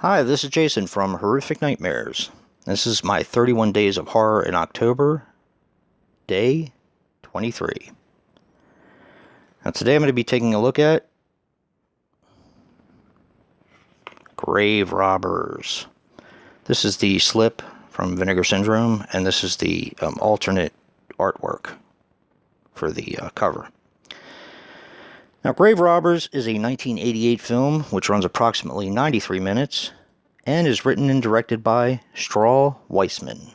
Hi, this is Jason from Horrific Nightmares. This is my 31 Days of Horror in October, day 23. Now today I'm going to be taking a look at Grave Robbers. This is the slip from Vinegar Syndrome, and this is the alternate artwork for the cover. Now, Grave Robbers is a 1988 film which runs approximately 93 minutes and is written and directed by Straw Weissman.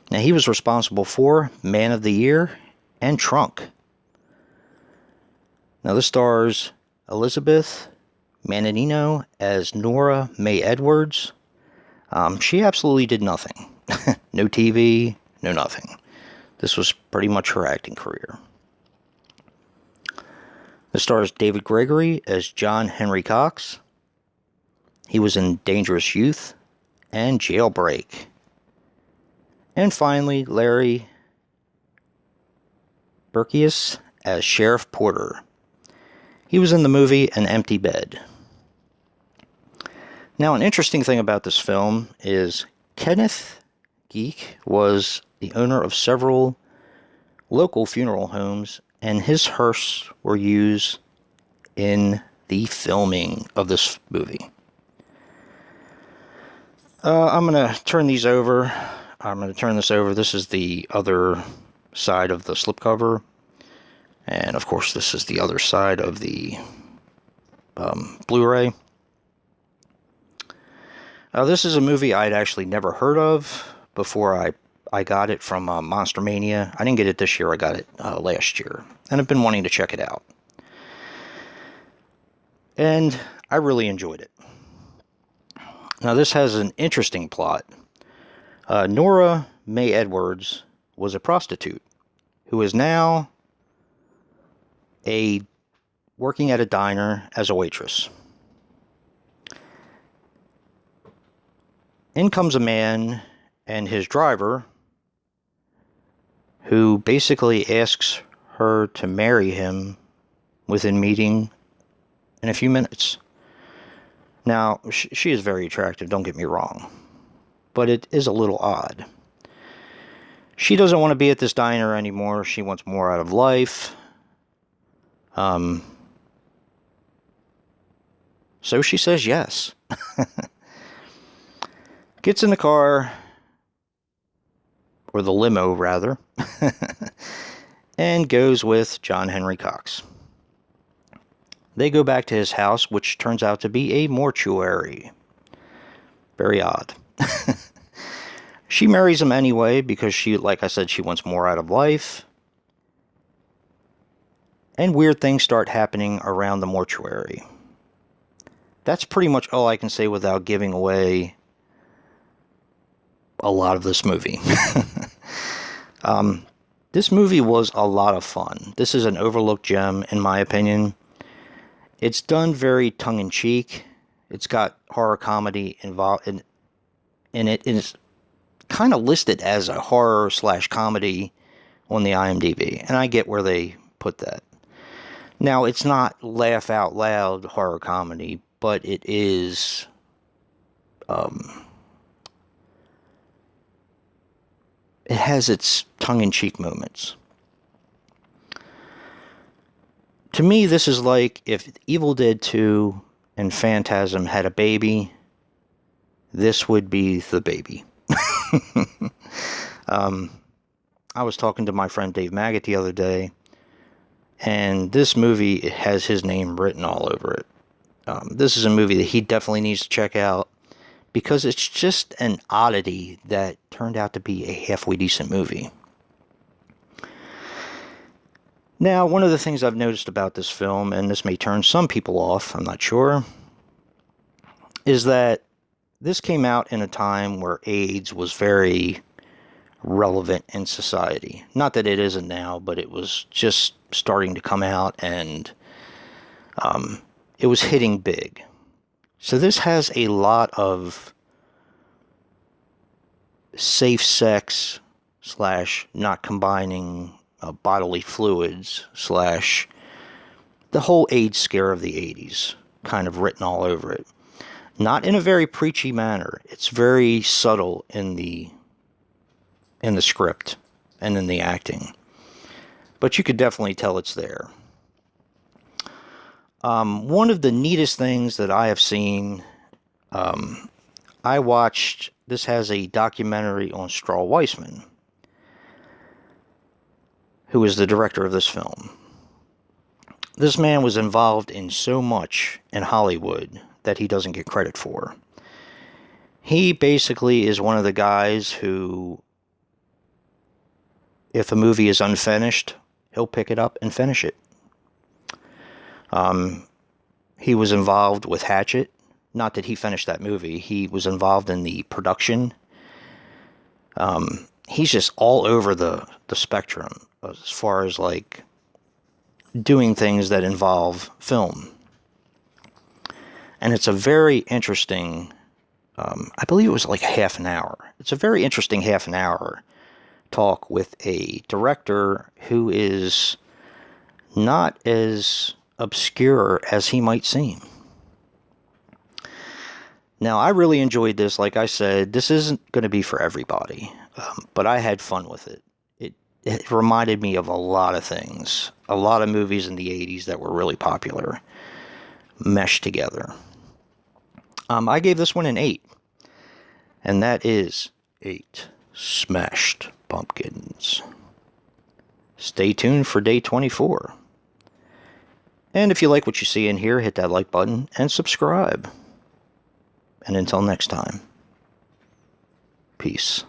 Now, he was responsible for Man of the Year and Trunk. Now, this stars Elizabeth Mananino as Nora Mae Edwards. She absolutely did nothing. No TV, no nothing. This was pretty much her acting career. This stars David Gregory as John Henry Cox. He was in Dangerous Youth and Jailbreak. And finally, Larry Berkius as Sheriff Porter. He was in the movie An Empty Bed. Now, an interesting thing about this film is Kenneth Geek was the owner of several local funeral homes, and his hearse were used in the filming of this movie. I'm going to turn these over. I'm going to turn this over. This is the other side of the slipcover. And, of course, this is the other side of the Blu-ray. This is a movie I'd actually never heard of before I got it from Monster Mania. I didn't get it this year. I got it last year. And I've been wanting to check it out. And I really enjoyed it. Now, this has an interesting plot. Nora Mae Edwards was a prostitute who is now working at a diner as a waitress. In comes a man and his driver, who basically asks her to marry him within meeting in a few minutes. Now, she is very attractive, don't get me wrong, but it is a little odd. She doesn't want to be at this diner anymore. She wants more out of life. So she says yes. Gets in the car, or the limo rather, and goes with John Henry Cox. They go back to his house, which turns out to be a mortuary. Very odd. She marries him anyway because she, like I said, she wants more out of life. And weird things start happening around the mortuary. That's pretty much all I can say without giving away a lot of this movie. This movie was a lot of fun. This is an overlooked gem, in my opinion. It's done very tongue-in-cheek. It's got horror comedy involved in it. It's kind of listed as a horror/comedy on the IMDb, and I get where they put that. Now, it's not laugh-out-loud horror comedy, but it is it has its tongue-in-cheek moments. To me, this is like if Evil Dead 2 and Phantasm had a baby, this would be the baby. I was talking to my friend Dave Maggot the other day, and this movie has his name written all over it. This is a movie that he definitely needs to check out, because it's just an oddity that turned out to be a halfway decent movie. Now, one of the things I've noticed about this film, and this may turn some people off, I'm not sure, is that this came out in a time where AIDS was very relevant in society. Not that it isn't now, but it was just starting to come out, and it was hitting big. So this has a lot of safe sex / not combining bodily fluids / the whole AIDS scare of the 80s kind of written all over it. Not in a very preachy manner. It's very subtle in the script and in the acting. But you could definitely tell it's there. One of the neatest things that I have seen, I watched, this has a documentary on Strahl Weissman, who is the director of this film. This man was involved in so much in Hollywood that he doesn't get credit for. He basically is one of the guys who, if a movie is unfinished, he'll pick it up and finish it. He was involved with Hatchet. Not that he finished that movie. He was involved in the production. He's just all over the spectrum as far as like doing things that involve film. And it's a very interesting, I believe it was like half an hour. It's a very interesting half an hour talk with a director who is not as obscure as he might seem. Now, I really enjoyed this. Like I said, this isn't going to be for everybody, but I had fun with it. It reminded me of a lot of things, a lot of movies in the 80s that were really popular, meshed together. I gave this one an 8, and that is 8 smashed pumpkins. Stay tuned for day 24. And if you like what you see in here, hit that like button and subscribe. And until next time, peace.